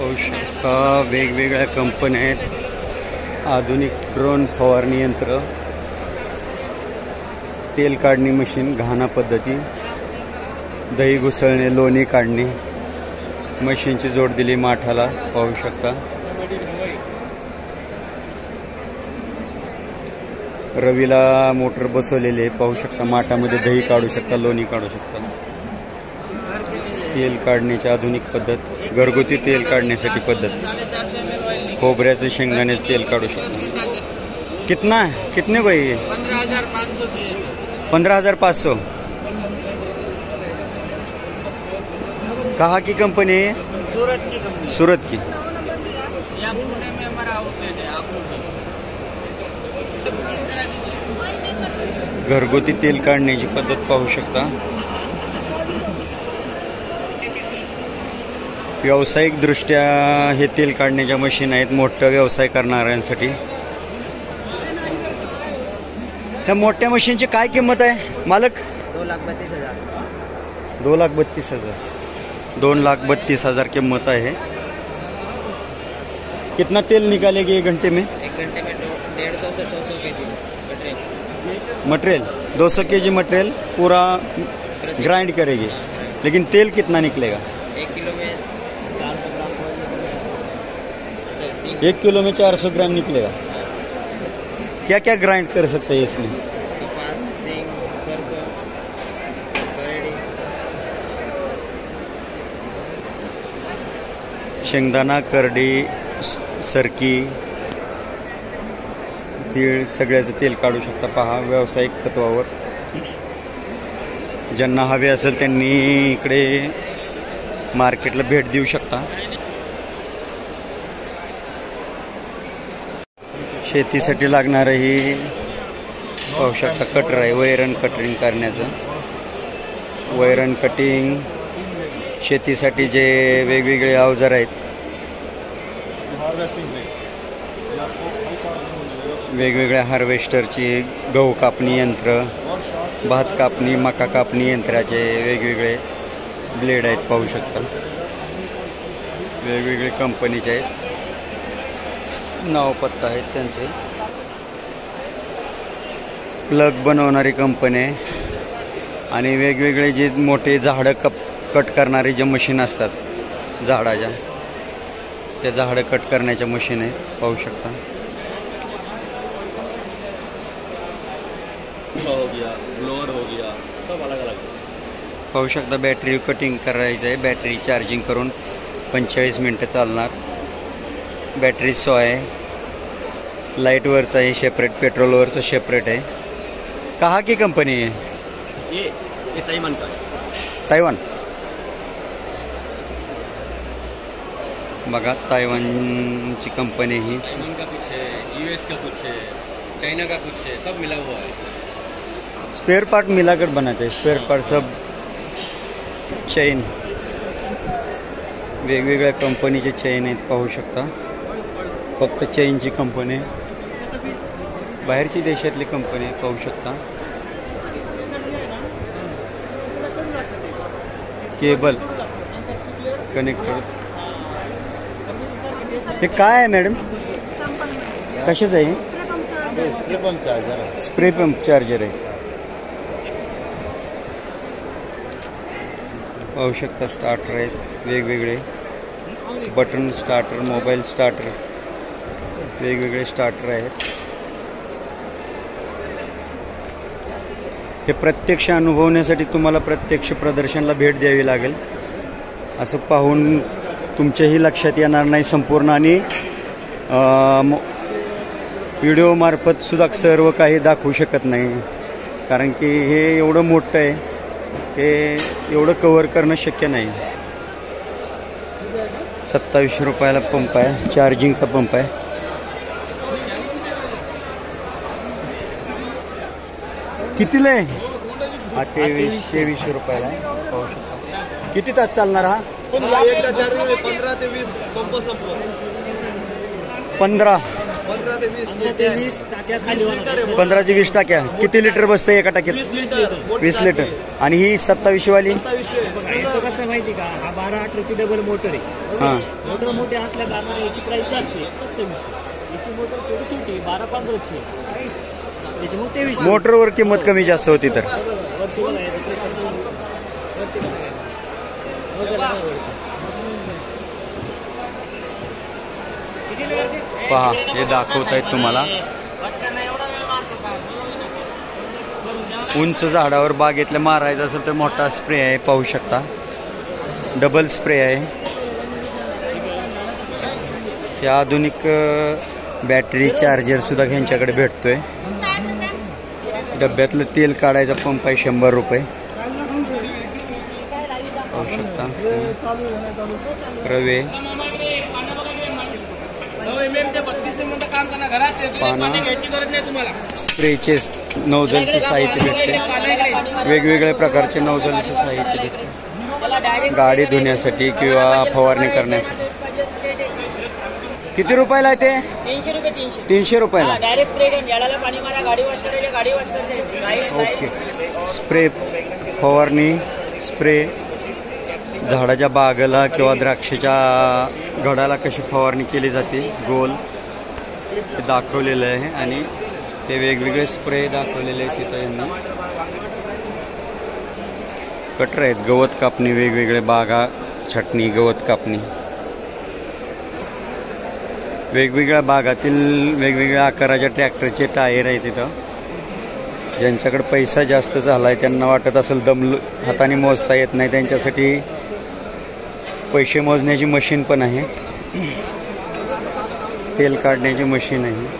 पाहू शकता वेगवेगळ्या कंपन्या आहेत. आधुनिक ड्रोन फवारणी यंत्र, तेल काढणी मशीन, घाणा पद्धती, दही घुसळणे, लोणी काढणे, मशीनची जोड दिली माठाला. पाहू शकता रवीला मोटर बसवलेली आहे. पाहू शकता माठामध्ये दही काढू शकता, लोणी काढू शकता. तेल काढण्याची आधुनिक पद्धत, घरगुती तेल काढण्यासाठी पद्धत, खोबऱ्याचे शेंगदाण्याचे तेल काढू शकता. कितना कितने को ये? 15,500. कहाँ की कंपनी है? सूरत की कंपनी. सूरत की. या पुणे में हमारा आउटलेट है. आप घरगुती तेल काढण्याची पद्धत पाहू शकता. व्यावसायिक दृष्ट्या हे तेल काढण्याच्या मशीन आहेत मोठा व्यवसाय करणाऱ्यांसाठी. त्या मोठ्या मशीनची काय किंमत आहे मालक? 2,32,000. 2,32,000. 2,32,000 किंमत है. कितना तेल निकालेगी 1 घंटे में? 1 घंटे में 150 से 200 kg मटेरियल 200 kg मटेरियल पूरा ग्राइंड करेगी. लेकिन तेल कितना निकलेगा? 1 किलो में 400 ग्राम. 1 किलो में 400 ग्राम निकलेगा. क्या क्या ग्राइंड कर सकते हैं इसमें? कपास, सिंग, सरसों, करडी, शेंगदाणा, करडी, सरकी, तीळ सगळ्याचं तेल काढू शकता. पहा व्यावसायिक तत्वावर. ज्यांना हवे असेल त्यांनी इकडे मार्केटला भेट देऊ शकता. शेतीसाठी लागणारं ही पाहू शकता कटर आहे. वैरण कटिंग करण्याचं, वैरण कटिंग, शेतीसाठी जे वेगवेगळे अवजार आहेत, वेगवेगळ्या हार्वेस्टरची, गहू कापणी यंत्र, भात कापणी, मका कापणी यंत्राचे वेगवेगळे ब्लेड आहेत. पाहू शकता वेगवेगळे कंपनीचे आहेत, नाव पत्ता आहेत त्यांचे. प्लग बनवणारी कंपनी आहे. आणि वेगवेगळे जे मोठे झाडं कट करणारे जे मशीन असतात झाडाच्या, त्या झाडं कट करण्याच्या मशीन आहेत. पाहू शकता हो गया, ब्लोअर हो गया, सब अलग अलग. पाहू शकता बॅटरी कटिंग करायचं आहे. बॅटरी चार्जिंग करून 45 मिनटं चालणार. बॅटरी 100 आहे. लाईटवरचं आहे सेपरेट, पेट्रोलवरचं सेपरेट आहे. कहाँ की कंपनी है? ये ताइवान का है. ताइवान. बघा ताइवानची कंपनी ही. ताइवान का कुछ है, यूएस का कुछ है, चाइना का कुछ है, सब मिला हुआ है. स्पेयर पार्ट मिलाकर बनाते हैं. स्पेयर पार्ट सब चेन, वेगवेगळ्या कंपनीचे चेन आहेत. पाहू शकता फक्त चेनची कंपनी, बाहेरची देशातली कंपनी आहे. पाहू शकता केबल, कनेक्टर. हे काय आहे मॅडम? कशाचं आहे? Spray pump charger. Spray pump charger आहे. पाहू शकता स्टार्टर आहेत वेगवेगळे, बटन स्टार्टर, मोबाईल स्टार्टर, वेगवेगळे स्टार्टर आहेत. हे प्रत्यक्ष अनुभवण्यासाठी तुम्हाला प्रत्यक्ष प्रदर्शनाला भेट द्यावी लागेल. असं पाहून तुमच्याही लक्षात येणार नाही संपूर्ण. आणि व्हिडिओमार्फत सुद्धा सर्व काही दाखवू शकत नाही, कारण की हे एवढं मोठं आहे, हे एवढं कव्हर करणं शक्य नाही. 2700 रुपयाला पंप आहे, चार्जिंगचा पंप आहे. कितीला आहे हा? 2300 रुपयाला आहे. पाहू शकता. किती तास चालणार हा? 15 ते 20 पंप संपलं. 15 15 ते 20 टाक्या खाली होणार. 15 ते 20 टाक्या. किती लिटर बसतं एका टाक्यात? 20 लिटर. आणि ही 27 वाली याचं कसं माहिती का, हा 12-18ची डबल मोटर आहे. हां मोटर मोठी असल्या कारणाने याची प्राइस जास्त आहे 2700. याची मोटर थोडी छोटी 12-15ची आहे, त्याच्यामुळे 2300. मोटरवर किंमत कमी जास्त होती तर वरती बघा याचं प्रेशर वरती बघा. पहा हे दाखवत आहेत तुम्हाला. उंच झाडावर बागेतल्या मारायचं असेल तर मोठा स्प्रे आहे, पाहू शकता. डबल स्प्रे आहे. ते आधुनिक बॅटरी चार्जर सुद्धा ह्यांच्याकडे भेटतोय. डब्यातलं तेल काढायचा पंप आहे 100 रुपये. पाहू शकता. रवे स्प्रेचे नोझलचे साहित्य भेटते. वेगवेगळ्या प्रकारचे नोझलचे साहित्य भेटते गाडी धुण्यासाठी किंवा फवारणी करण्यासाठी. किती रुपयाला आहे ते? 300 रुपये. 300 रुपयाला. डायरेक्ट स्प्रे करून झाडाला पाणी मारा, गाडी वॉश करायला, गाडी वॉश करते. ओके. स्प्रे फवारणी स्प्रे झाडाच्या बागेला किंवा द्राक्षाच्या घडाला कशी फवारणी केली जाते गोल ते दाखवलेलं आहे. आणि ते वेगवेगळे स्प्रे दाखवलेले आहेत तिथं यांनी. कटर आहेत, गवत कापणी, वेगवेगळे बागा छाटणी, गवत कापणी. वेगवेगळ्या भागातील वेगवेगळ्या आकाराच्या ट्रॅक्टरचे टायर आहेत तिथं. ज्यांच्याकडे पैसा जास्त झाला आहे, त्यांना वाटत असेल दम हाताने मोजता येत नाही, त्यांच्यासाठी पैसे मोजण्याची मशीन पण आहे. तेल काढण्याची मशीन आहे.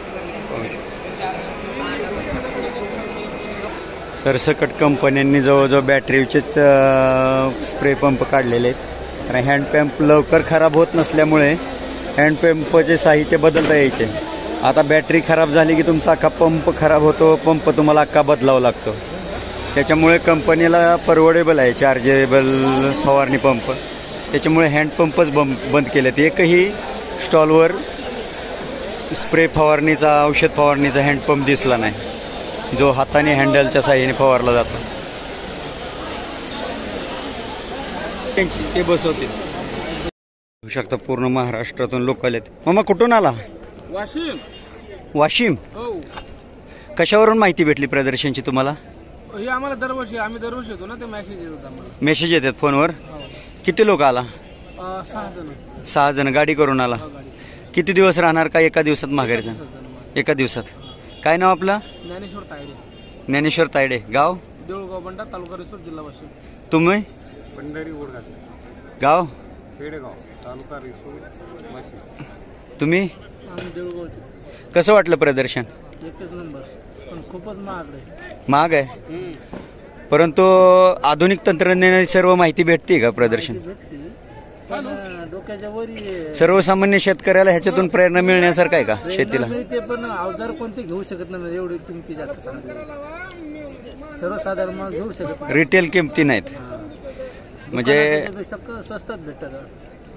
सरसकट कंपन्यांनी जवळजवळ बॅटरीचेच स्प्रे पंप काढलेले आहेत. आणि हँडपंप लवकर खराब होत नसल्यामुळे हँडपंपचे साहित्य बदलता यायचे. आता बॅटरी खराब झाली की तुमचा अख्खा पंप खराब होतो, पंप तुम्हाला अख्खा बदलावा लागतो. त्याच्यामुळे कंपनीला परवडेबल आहे चार्जेबल फवारणी पंप. त्याच्यामुळे हँडपंपच बंद केलेत. एकही स्टॉलवर स्प्रे फवारणीचा, औषध फवारणीचा हँडपंप दिसला नाही, जो हाताने हँडलच्या साहाय्याने फवारला जातो. त्यांची ते बसवतील. होऊ शकता पूर्ण महाराष्ट्रातून लोक आलेत. मामा कुठून आला? वाशिम. वाशिम. हो. कशावरून माहिती भेटली प्रदर्शनची तुम्हाला? हे आम्हाला दरवर्षी, आम्ही दरवर्षी येतो ना, ते मेसेज येतात आम्हाला. मेसेज येतात फोनवर. किती लोक आला? 6 जण. 6 जण गाडी करून आला. किती दिवस राहणार का एका दिवसात माघारी जाणार? एका दिवसात. काय नाव आपलं? ज्ञानेश्वर तायडे. ज्ञानेश्वर तायडे. गाव? देऊळगाव बंडा, तालुका रिसोड, जिल्हा वाशिम. तुम्ही? पंढरी ओढगाचे. गाव? पेडगाव, तालुका रिसोड, वाशिम. तुम्ही? आम्ही देऊळगावचे. कसं वाटलं प्रदर्शन? एकच नंबर, पण खूपच महाग आहे. महाग आहे, परंतु आधुनिक तंत्रज्ञानाची सर्व माहिती भेटते का प्रदर्शन? डोक्याच्या वरी. सर्वसामान्य शेतकऱ्याला ह्याच्यातून प्रेरणा मिळण्यासारखं आहे का शेतीला? ते पण अवजार कोणते घेऊ शकत नाही, एवढी किमती जास्त सांगते. सर्वसाधारण माल घेऊ शकत नाही. रिटेल किमती नाहीत म्हणजे स्वस्तात भेटतात.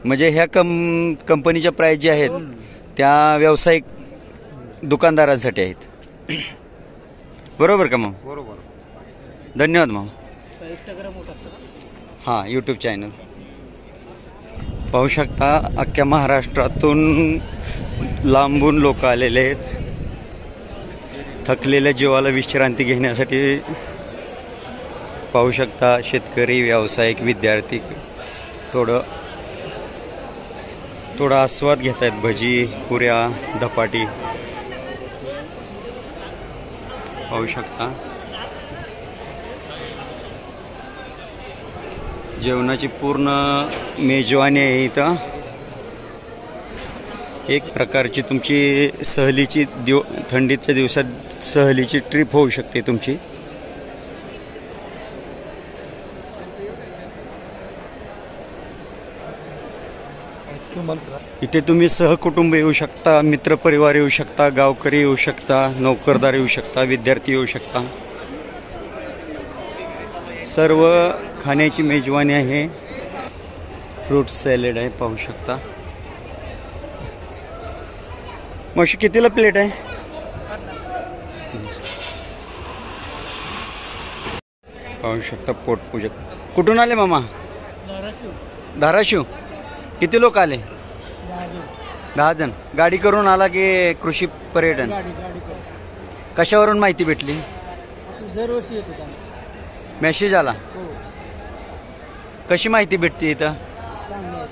म्हणजे ह्या कंपनीच्या प्राइस ज्या आहेत त्या व्यावसायिक दुकानदारांसाठी आहेत. बरोबर का मग? बरोबर. धन्यवाद मग. इंस्टाग्राम होता. हां, यूट्यूब चॅनल. पाहू शकता अख्ख्या महाराष्ट्रातून लांबून लोक आलेले आहेत. थकलेल्या जीवाला विश्रांती घेण्यासाठी. पाहू शकता शेतकरी, व्यावसायिक, विद्यार्थी थोडा आस्वाद घेत आहेत. भजी, पुऱ्या, धपाटी पाहू शकता. जेवणाची पूर्ण मेजवानी आहे इथं. एक प्रकारची तुमची सहलीची थंडीच्या दिवसात सहलीची ट्रिप होऊ शकते तुमची. इथे तुम्ही सहकुटुंब येऊ शकता, मित्रपरिवार येऊ शकता, गावकरी येऊ शकता, नोकरदार येऊ शकता, विद्यार्थी येऊ शकता. सर्व खाण्याची मेजवानी आहे. फ्रूट सॅलेड आहे, पाहू शकता. मावशी कितीला प्लेट आहे? पाहू शकता पोटपूजक. कुठून आले मामा? धाराशिव. किती लोक आले? 10 जण. गाडी करून आला की कृषी पर्यटन? कशावरून माहिती भेटली? दरवर्षी येत होता. मेसेज आला? कशी माहिती भेटते इथं?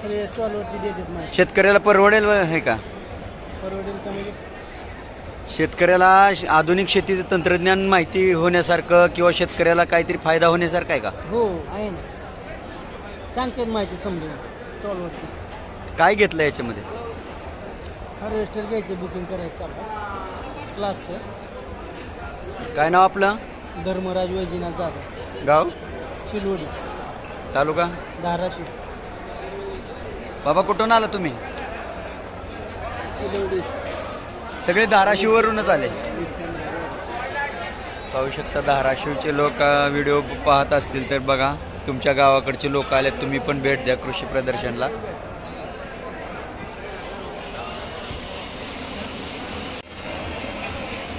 सगळे स्टॉलवरती देतात माहिती. शेतकऱ्याला परवडेल आहे का? परवडेल का म्हणजे शेतकऱ्याला आधुनिक शेतीचं तंत्रज्ञान माहिती होण्यासारखं किंवा शेतकऱ्याला काहीतरी फायदा होण्यासारखं आहे का? हो आहे ना, सांगतात माहिती समजून स्टॉलवरती. काय घेतलं याच्यामध्ये? हार्वेस्टर घ्यायचं, बुकिंग करायचं क्लासचं. काय नाव आपलं? धर्मराज वैजनाथ जाधव, गाव? चिलोडी, तालुका? धाराशिव. बाबा कुठून आला तुम्ही? सगळे धाराशिववरूनच आले. पाहू शकता धाराशिवचे लोक व्हिडिओ पाहत असतील तर बघा, तुमच्या गावाकडचे लोक आले, तुम्ही पण भेट द्या कृषी प्रदर्शनला.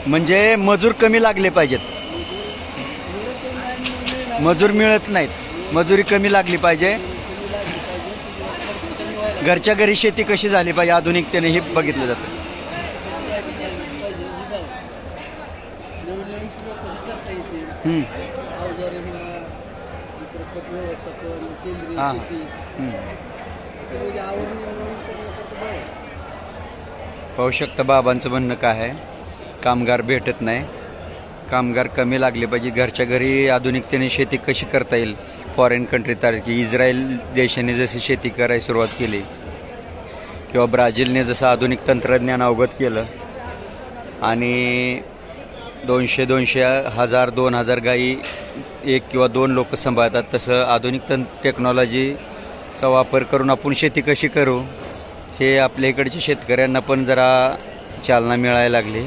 म्हणजे मजूर कमी लागले पाहिजेत. मजूर मिळत नाहीत, मजुरी कमी लागली पाहिजे. घरच्या घरी शेती कशी झाली पाहिजे आधुनिकतेने हे बघितलं जातं. हां. पाहू शकता बाबांचं म्हणणं काय आहे, कामगार भेटत नाही, कामगार कमी लागले पाहिजे. घरच्या घरी आधुनिकतेने शेती कशी करता येईल. फॉरेन कंट्री की इस्रायल देशाने जशी शेती करायला सुरुवात केली किंवा ब्राझीलने जसं आधुनिक तंत्रज्ञान अवगत केलं आणि 200, 1000, 2000 गायी 1 किंवा 2 लोक सांभाळतात, तसं आधुनिक टेक्नॉलॉजीचा वापर करून आपण शेती कशी करू हे आपल्या इकडच्या शेतकऱ्यांना पण जरा चालना मिळायला लागली.